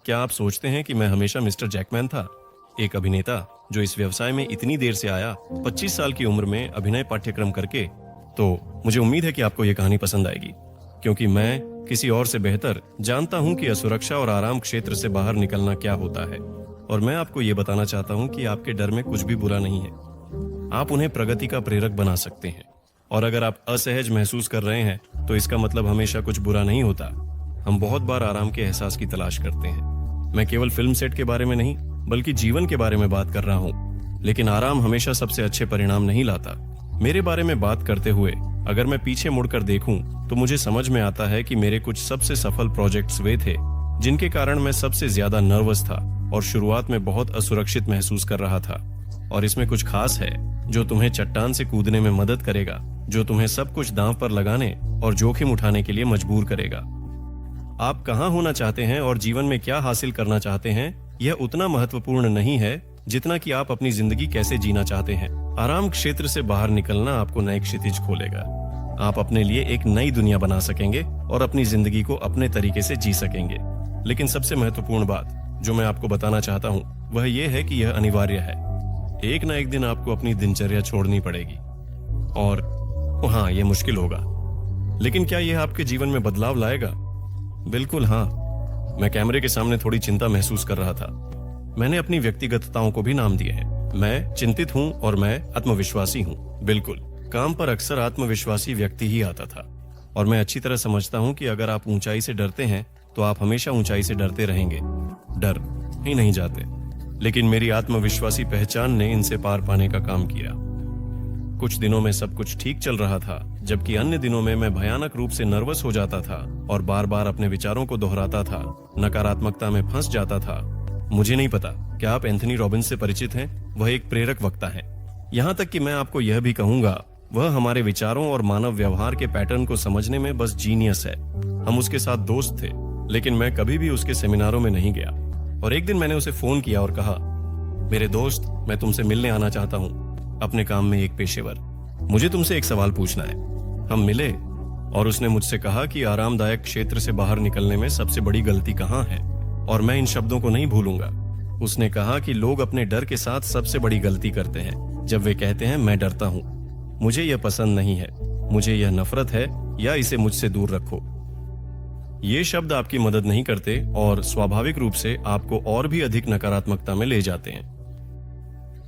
क्या आप सोचते हैं कि मैं हमेशा मिस्टर जैकमैन था, एक अभिनेता जो इस व्यवसाय में इतनी देर से आया, 25 साल की उम्र में अभिनय पाठ्यक्रम करके? तो मुझे उम्मीद है कि आपको यह कहानी पसंद आएगी, क्योंकि मैं किसी और से बेहतर जानता हूं कि असुरक्षा और आराम क्षेत्र से बाहर निकलना क्या होता है। और मैं आपको यह बताना चाहता हूं कि आपके डर में कुछ भी बुरा नहीं है। आप उन्हें प्रगति का प्रेरक बना सकते हैं। और अगर आप असहज महसूस कर रहे हैं तो इसका मतलब हमेशा कुछ बुरा नहीं होता। हम बहुत बार आराम के एहसास की तलाश करते हैं। मैं केवल फिल्म सेट के बारे में नहीं, बल्कि जीवन के बारे में बात कर रहा हूँ। लेकिन आराम हमेशा सबसे अच्छे परिणाम नहीं लाता। मेरे बारे में बात करते हुए अगर मैं पीछे मुड़कर देखूं तो मुझे समझ में आता है कि मेरे कुछ सबसे सफल प्रोजेक्ट्स वे थे जिनके कारण मैं सबसे ज्यादा नर्वस था और शुरुआत में बहुत असुरक्षित महसूस कर रहा था। और इसमें कुछ खास है जो तुम्हें चट्टान से कूदने में मदद करेगा, जो तुम्हें सब कुछ दांव पर लगाने और जोखिम उठाने के लिए मजबूर करेगा। आप कहां होना चाहते हैं और जीवन में क्या हासिल करना चाहते हैं, यह उतना महत्वपूर्ण नहीं है जितना कि आप अपनी जिंदगी कैसे जीना चाहते हैं। आराम क्षेत्र से बाहर निकलना आपको नए क्षितिज खोलेगा। आप अपने लिए एक नई दुनिया बना सकेंगे और अपनी जिंदगी को अपने तरीके से जी सकेंगे। लेकिन सबसे महत्वपूर्ण बात जो मैं आपको बताना चाहता हूँ वह यह है कि यह अनिवार्य है। एक ना एक दिन आपको अपनी दिनचर्या छोड़नी पड़ेगी और हाँ, यह मुश्किल होगा। लेकिन क्या यह आपके जीवन में बदलाव लाएगा? बिल्कुल हाँ। मैं कैमरे के सामने थोड़ी चिंता महसूस कर रहा था। मैंने अपनी व्यक्तिगतताओं को भी नाम दिए हैं। मैं चिंतित हूँ और मैं आत्मविश्वासी हूँ। बिल्कुल, काम पर अक्सर आत्मविश्वासी व्यक्ति ही आता था। और मैं अच्छी तरह समझता हूँ कि अगर आप ऊंचाई से डरते हैं तो आप हमेशा ऊंचाई से डरते रहेंगे। डर ही नहीं जाते। लेकिन मेरी आत्मविश्वासी पहचान ने इनसे पार पाने का काम किया। कुछ दिनों में सब कुछ ठीक चल रहा था, जबकि अन्य दिनों में मैं भयानक रूप से नर्वस हो जाता था और बार बार अपने विचारों को दोहराता था, नकारात्मकता में फंस जाता था। मुझे नहीं पता क्या आप एंथनी रॉबिन्स से परिचित हैं? वह एक प्रेरक वक्ता है। यहाँ तक कि मैं आपको यह भी कहूंगा, वह हमारे विचारों और मानव व्यवहार के पैटर्न को समझने में बस जीनियस है। हम उसके साथ दोस्त थे, लेकिन मैं कभी भी उसके सेमिनारों में नहीं गया। और एक दिन मैंने उसे फोन किया और कहा, मेरे दोस्त, मैं तुमसे मिलने आना चाहता हूँ, अपने काम में एक पेशेवर। मुझे तुमसे एक सवाल पूछना है। हम मिले और उसने मुझसे कहा कि आरामदायक क्षेत्र से बाहर निकलने में सबसे बड़ी गलती कहाँ है। और मैं इन शब्दों को नहीं भूलूंगा। उसने कहा कि लोग अपने डर के साथ सबसे बड़ी गलती करते हैं जब वे कहते हैं मैं डरता हूँ, मुझे यह पसंद नहीं है, मुझे यह नफरत है, या इसे मुझसे दूर रखो। ये शब्द आपकी मदद नहीं करते और स्वाभाविक रूप से आपको और भी अधिक नकारात्मकता में ले जाते हैं।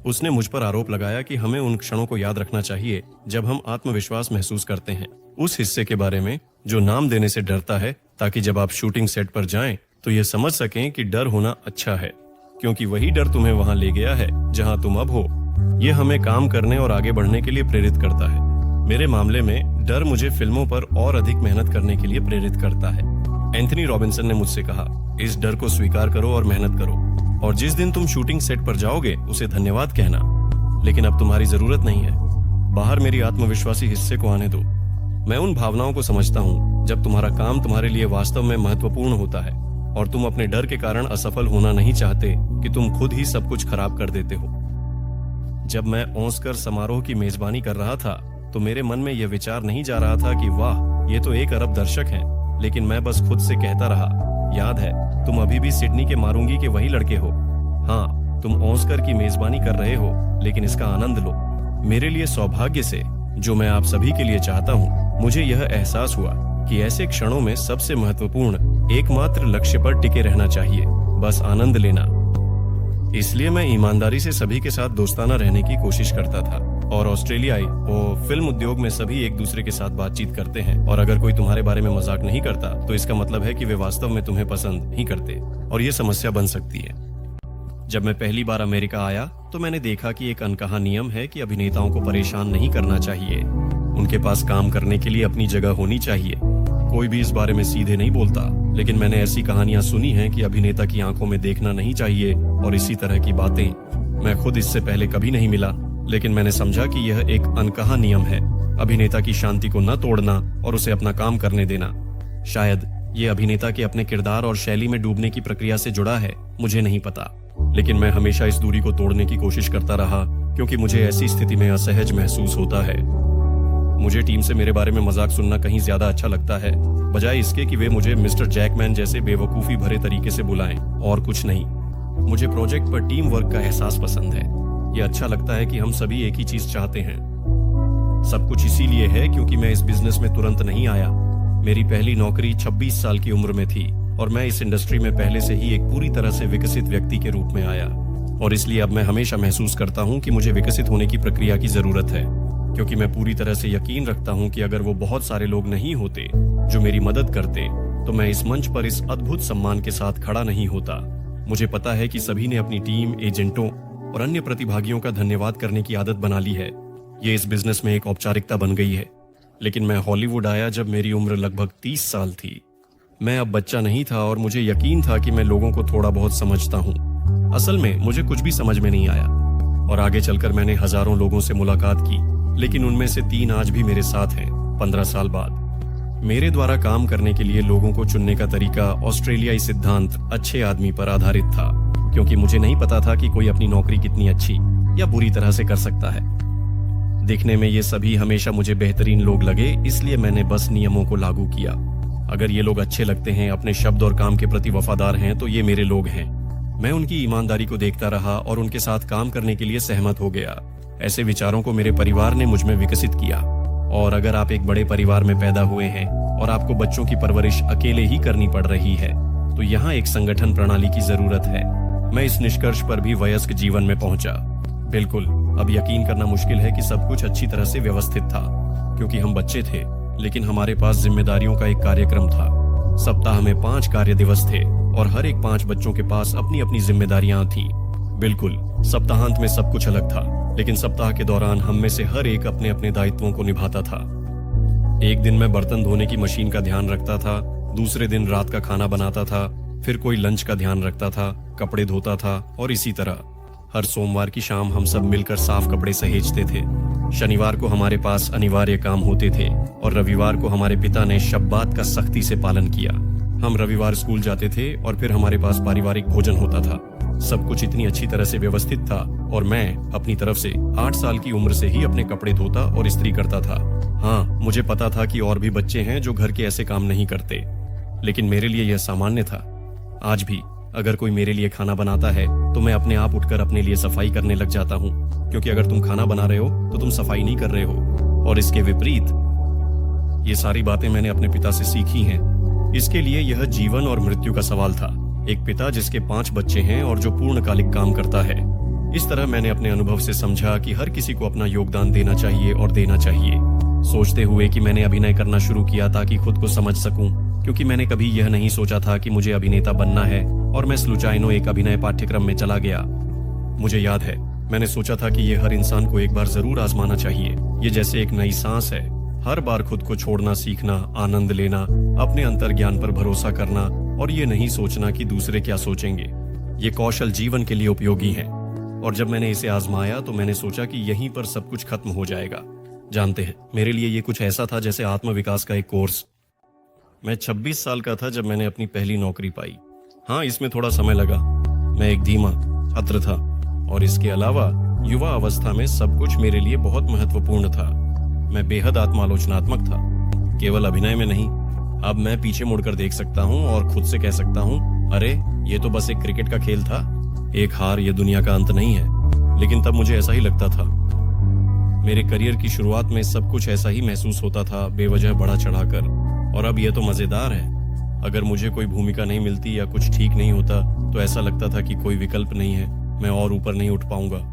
उसने मुझ पर आरोप लगाया कि हमें उन क्षणों को याद रखना चाहिए जब हम आत्मविश्वास महसूस करते हैं, उस हिस्से के बारे में जो नाम देने से डरता है, ताकि जब आप शूटिंग सेट पर जाएं तो यह समझ सकें कि डर होना अच्छा है, क्योंकि वही डर तुम्हें वहां ले गया है जहां तुम अब हो। यह हमें काम करने और आगे बढ़ने के लिए प्रेरित करता है। मेरे मामले में डर मुझे फिल्मों पर और अधिक मेहनत करने के लिए प्रेरित करता है। एंथनी रॉबिन्सन ने मुझसे कहा, इस डर को स्वीकार करो और मेहनत करो, और जिस दिन तुम शूटिंग सेट पर जाओगे उसे धन्यवाद कहना। लेकिन अब तुम्हारी जरूरत नहीं है। बाहर मेरी आत्मविश्वासी हिस्से को आने दो। मैं उन भावनाओं को समझता हूँ जब तुम्हारा काम तुम्हारे लिए वास्तव में महत्वपूर्ण होता है और तुम अपने डर के कारण असफल होना नहीं चाहते कि तुम खुद ही सब कुछ खराब कर देते हो। जब मैं ऑस्कर समारोह की मेजबानी कर रहा था तो मेरे मन में यह विचार नहीं जा रहा था कि वाह, ये तो 1 अरब दर्शक हैं, लेकिन मैं बस खुद से कहता रहा, याद है, तुम अभी भी सिडनी के मारूंगी के वही लड़के हो। हाँ, तुम ऑस्कर की मेजबानी कर रहे हो, लेकिन इसका आनंद लो। मेरे लिए सौभाग्य से, जो मैं आप सभी के लिए चाहता हूँ, मुझे यह एहसास हुआ कि ऐसे क्षणों में सबसे महत्वपूर्ण एकमात्र लक्ष्य पर टिके रहना चाहिए, बस आनंद लेना। इसलिए मैं ईमानदारी से सभी के साथ दोस्ताना रहने की कोशिश करता था। और ऑस्ट्रेलियाई और फिल्म उद्योग में सभी एक दूसरे के साथ बातचीत करते हैं, और अगर कोई तुम्हारे बारे में मजाक नहीं करता तो इसका मतलब है कि वे वास्तव में तुम्हें पसंद नहीं करते, और यह समस्या बन सकती है। जब मैं पहली बार अमेरिका आया तो मैंने देखा कि एक अनकहा नियम है कि अभिनेताओं को परेशान नहीं करना चाहिए। उनके पास काम करने के लिए अपनी जगह होनी चाहिए। कोई भी इस बारे में सीधे नहीं बोलता, लेकिन मैंने ऐसी कहानियां सुनी हैं कि अभिनेता की आंखों में देखना नहीं चाहिए और इसी तरह की बातें। मैं खुद इससे पहले कभी नहीं मिला, लेकिन मैंने समझा कि यह एक अनकहा नियम है, अभिनेता की शांति को न तोड़ना और उसे अपना काम करने देना। शायद ये अभिनेता के अपने किरदार और शैली में डूबने की प्रक्रिया से जुड़ा है, मुझे नहीं पता। लेकिन मैं हमेशा इस दूरी को तोड़ने की कोशिश करता रहा, क्योंकि मुझे ऐसी स्थिति में असहज महसूस होता है। मुझे टीम से मेरे बारे में मजाक सुनना कहीं ज्यादा अच्छा लगता है, बजाय इसके कि वे मुझे मिस्टर जैकमैन जैसे बेवकूफी भरे तरीके से बुलाएं, और कुछ नहीं। मुझे प्रोजेक्ट पर टीम वर्क का एहसास पसंद है। ये अच्छा लगता है कि हम सभी एक ही चीज चाहते हैं। सब कुछ इसीलिए है क्योंकि मैं इस बिजनेस में तुरंत नहीं आया। मेरी पहली नौकरी 26 साल की उम्र में थी और मैं इस इंडस्ट्री में पहले से ही एक पूरी तरह से विकसित व्यक्ति के रूप में आया, और इसलिए अब मैं हमेशा महसूस करता हूं कि मुझे विकसित होने की प्रक्रिया की जरूरत है, क्योंकि मैं पूरी तरह से यकीन रखता हूं कि अगर वो बहुत सारे लोग नहीं होते जो मेरी मदद करते, तो मैं इस मंच पर इस अद्भुत सम्मान के साथ खड़ा नहीं होता। मुझे पता है कि सभी ने अपनी टीम, एजेंटों और अन्य प्रतिभागियों का धन्यवाद करने की आदत बना ली है। ये इस बिजनेस में एक औपचारिकता बन गई है। लेकिन मैं हॉलीवुड आया जब मेरी उम्र लगभग 30 साल थी। मैं अब बच्चा नहीं था और मुझे यकीन था कि मैं लोगों को थोड़ा बहुत समझता हूँ। असल में मुझे कुछ भी समझ में नहीं आया, और आगे चलकर मैंने हजारों लोगों से मुलाकात की, लेकिन उनमें से 3 आज भी मेरे साथ हैं 15 साल बाद। मेरे द्वारा काम करने के लिए लोगों को चुनने का तरीका ऑस्ट्रेलियाई सिद्धांत अच्छे आदमी पर आधारित था, क्योंकि मुझे नहीं पता था कि कोई अपनी नौकरी कितनी अच्छी या बुरी तरह से कर सकता है। दिखने में ये सभी हमेशा मुझे बेहतरीन लोग लगे, इसलिए मैंने बस नियमों को लागू किया। अगर ये लोग अच्छे लगते हैं, अपने शब्द और काम के प्रति वफादार हैं, तो ये मेरे लोग हैं। मैं उनकी ईमानदारी को देखता रहा और उनके साथ काम करने के लिए सहमत हो गया। ऐसे विचारों को मेरे परिवार ने मुझ में विकसित किया। और अगर आप एक बड़े परिवार में पैदा हुए हैं और आपको बच्चों की परवरिश अकेले ही करनी पड़ रही है, तो यहाँ एक संगठन प्रणाली की जरूरत है। मैं इस निष्कर्ष पर भी वयस्क जीवन में पहुंचा। बिल्कुल, अब यकीन करना मुश्किल है कि सब कुछ अच्छी तरह से व्यवस्थित था, क्योंकि हम बच्चे थे, लेकिन हमारे पास जिम्मेदारियों का एक कार्यक्रम था। सप्ताह में 5 कार्य दिवस थे और हर एक 5 बच्चों के पास अपनी अपनी जिम्मेदारियां थीं। बिल्कुल, सप्ताहांत में सब कुछ अलग था, लेकिन सप्ताह के दौरान हम में से हर एक अपने अपने दायित्वों को निभाता था। एक दिन मैं बर्तन धोने की मशीन का ध्यान रखता था, दूसरे दिन रात का खाना बनाता था, फिर कोई लंच का ध्यान रखता था, कपड़े धोता था, और इसी तरह। हर सोमवार की शाम हम सब मिलकर साफ कपड़े सहेजते थे। शनिवार को हमारे पास अनिवार्य काम होते थे और रविवार को हमारे पिता ने शब्बात का सख्ती से पालन किया। हम रविवार स्कूल जाते थे और फिर हमारे पास पारिवारिक भोजन होता था। सब कुछ इतनी अच्छी तरह से व्यवस्थित था, और मैं अपनी तरफ से 8 साल की उम्र से ही अपने कपड़े धोता और इस्त्री करता था। हाँ, मुझे पता था कि और भी बच्चे हैं जो घर के ऐसे काम नहीं करते, लेकिन मेरे लिए यह सामान्य था। आज भी अगर कोई मेरे लिए खाना बनाता है तो मैं अपने आप उठकर अपने लिए सफाई करने लग जाता हूँ, क्योंकि अगर तुम खाना बना रहे हो तो तुम सफाई नहीं कर रहे हो। और इसके विपरीत, ये सारी बातें मैंने अपने पिता से सीखी हैं। इसके लिए यह जीवन और मृत्यु का सवाल था। एक पिता जिसके 5 बच्चे हैं और जो पूर्णकालिक काम करता है। इस तरह मैंने अपने अनुभव से समझा कि हर किसी को अपना योगदान देना चाहिए और देना चाहिए। सोचते हुए कि मैंने अभिनय करना शुरू किया ताकि खुद को समझ सकूं, क्योंकि मैंने कभी यह नहीं सोचा था कि मुझे अभिनेता बनना है, और मैं स्लुचाइनो एक अभिनय पाठ्यक्रम में चला गया। मुझे याद है, मैंने सोचा था कि यह हर इंसान को एक बार जरूर आजमाना चाहिए। ये जैसे एक नई सांस है। हर बार खुद को छोड़ना सीखना, आनंद लेना, अपने अंतर्ज्ञान पर भरोसा करना, और ये नहीं सोचना कि दूसरे क्या सोचेंगे। ये कौशल जीवन के लिए उपयोगी हैं। और जब मैंने इसे आजमाया तो मैंने सोचा कि यहीं पर सब कुछ खत्म हो जाएगा। जानते हैं, मेरे लिए ये कुछ ऐसा था जैसे आत्मविकास का एक कोर्स। मैं 26 साल का था जब मैंने अपनी पहली नौकरी पाई। हाँ, इसमें थोड़ा समय लगा। मैं एक धीमा छात्र था, और इसके अलावा युवा अवस्था में सब कुछ मेरे लिए बहुत महत्वपूर्ण था। मैं बेहद आत्मालोचनात्मक था, केवल अभिनय में नहीं। अब मैं पीछे मुड़कर देख सकता हूँ और खुद से कह सकता हूँ, अरे ये तो बस एक क्रिकेट का खेल था, एक हार ये दुनिया का अंत नहीं है। लेकिन तब मुझे ऐसा ही लगता था। मेरे करियर की शुरुआत में सब कुछ ऐसा ही महसूस होता था, बेवजह बढ़ा चढ़ाकर। और अब यह तो मजेदार है, अगर मुझे कोई भूमिका नहीं मिलती या कुछ ठीक नहीं होता तो ऐसा लगता था कि कोई विकल्प नहीं है, मैं और ऊपर नहीं उठ पाऊंगा।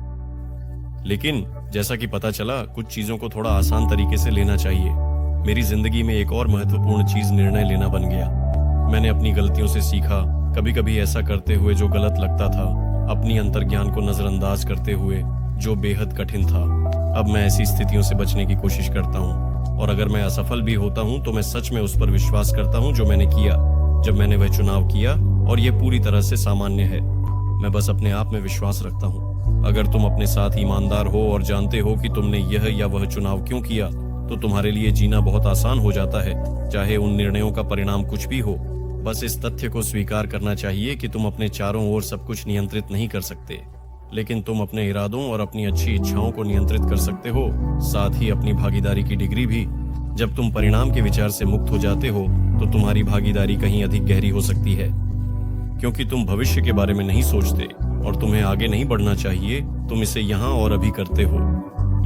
लेकिन जैसा कि पता चला, कुछ चीजों को थोड़ा आसान तरीके से लेना चाहिए। मेरी जिंदगी में एक और महत्वपूर्ण चीज निर्णय लेना बन गया। मैंने अपनी गलतियों से सीखा, कभी कभी ऐसा करते हुए जो गलत लगता था, अपनी अंतर्ज्ञान को नजरअंदाज करते हुए जो बेहद कठिन था। अब मैं ऐसी स्थितियों से बचने की कोशिश करता हूँ, और अगर मैं असफल भी होता हूँ तो मैं सच में उस पर विश्वास करता हूँ जो मैंने किया, जब मैंने वह चुनाव किया, और यह पूरी तरह से सामान्य है। मैं बस अपने आप में विश्वास रखता हूँ। अगर तुम अपने साथ ईमानदार हो और जानते हो कि तुमने यह या वह चुनाव क्यों किया, तो तुम्हारे लिए जीना बहुत आसान हो जाता है, चाहे उन निर्णयों का परिणाम कुछ भी हो। बस इस तथ्य को स्वीकार करना चाहिए कि तुम अपने चारों ओर सब कुछ नियंत्रित नहीं कर सकते। लेकिन तुम अपने इरादों और अपनी अच्छी इच्छाओं को नियंत्रित कर सकते हो, साथ ही अपनी भागीदारी की डिग्री भी। जब तुम परिणाम के विचार से मुक्त हो जाते हो तो तुम्हारी भागीदारी कहीं अधिक गहरी हो सकती है, क्योंकि तुम भविष्य के बारे में नहीं सोचते और तुम्हें आगे नहीं बढ़ना चाहिए, तुम इसे यहाँ और अभी करते हो।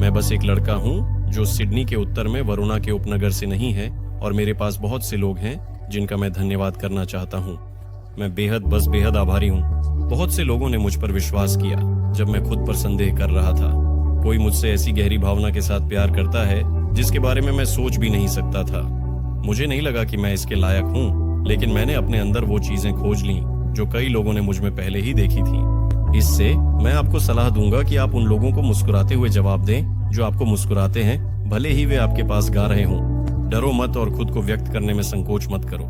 मैं बस एक लड़का हूँ जो सिडनी के उत्तर में वरुणा के उपनगर से नहीं है, और मेरे पास बहुत से लोग हैं जिनका मैं धन्यवाद करना चाहता हूँ। मैं बेहद आभारी हूँ। बहुत से लोगों ने मुझ पर विश्वास किया जब मैं खुद पर संदेह कर रहा था। कोई मुझसे ऐसी गहरी भावना के साथ प्यार करता है जिसके बारे में मैं सोच भी नहीं सकता था। मुझे नहीं लगा कि मैं इसके लायक हूँ, लेकिन मैंने अपने अंदर वो चीजें खोज लीं जो कई लोगों ने मुझ में पहले ही देखी थी। इससे मैं आपको सलाह दूंगा कि आप उन लोगों को मुस्कुराते हुए जवाब दें जो आपको मुस्कुराते हैं, भले ही वे आपके पास गा रहे हों। डरो मत और खुद को व्यक्त करने में संकोच मत करो।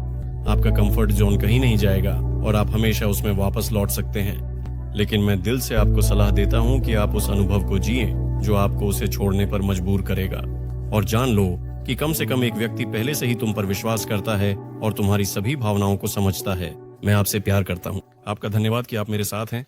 आपका कंफर्ट जोन कहीं नहीं जाएगा और आप हमेशा उसमें वापस लौट सकते हैं। लेकिन मैं दिल से आपको सलाह देता हूं कि आप उस अनुभव को जिए जो आपको उसे छोड़ने पर मजबूर करेगा। और जान लो कि कम से कम एक व्यक्ति पहले से ही तुम पर विश्वास करता है और तुम्हारी सभी भावनाओं को समझता है। मैं आपसे प्यार करता हूँ। आपका धन्यवाद कि आप मेरे साथ हैं।